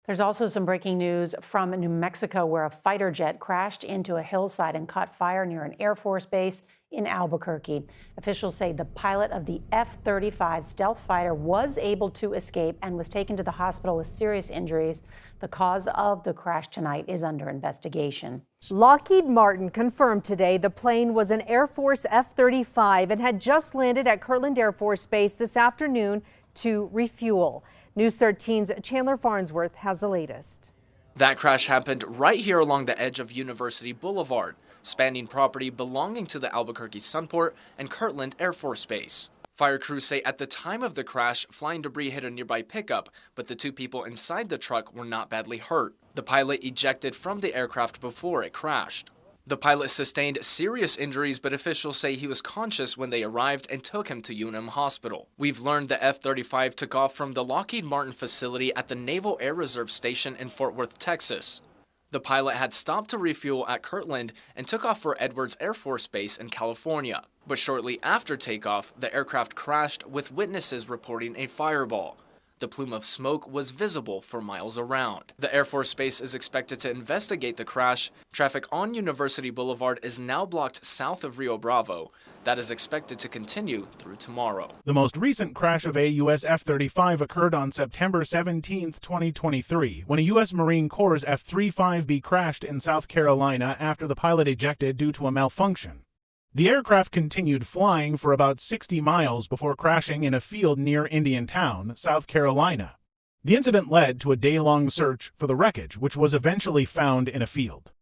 There's also some breaking news from New Mexico where a fighter jet crashed into a hillside and caught fire near an Air Force base in Albuquerque. Officials say the pilot of the F-35 stealth fighter was able to escape and was taken to the hospital with serious injuries. The cause of the crash tonight is under investigation. Lockheed Martin confirmed today the plane was an Air Force F-35 and had just landed at Kirtland Air Force Base this afternoon to refuel. News 13's Chandler Farnsworth has the latest. That crash happened right here along the edge of University Boulevard, spanning property belonging to the Albuquerque Sunport and Kirtland Air Force Base. Fire crews say at the time of the crash, flying debris hit a nearby pickup, but the two people inside the truck were not badly hurt. The pilot ejected from the aircraft before it crashed. The pilot sustained serious injuries, but officials say he was conscious when they arrived and took him to UNM Hospital. We've learned the F-35 took off from the Lockheed Martin facility at the Naval Air Reserve Station in Fort Worth, Texas. The pilot had stopped to refuel at Kirtland and took off for Edwards Air Force Base in California. But shortly after takeoff, the aircraft crashed, with witnesses reporting a fireball. The plume of smoke was visible for miles around. The Air Force Base is expected to investigate the crash. Traffic on University Boulevard is now blocked south of Rio Bravo. That is expected to continue through tomorrow. The most recent crash of a U.S. F-35 occurred on September 17, 2023, when a U.S. Marine Corps F-35B crashed in South Carolina after the pilot ejected due to a malfunction. The aircraft continued flying for about 60 miles before crashing in a field near Indiantown, South Carolina. The incident led to a day-long search for the wreckage, which was eventually found in a field.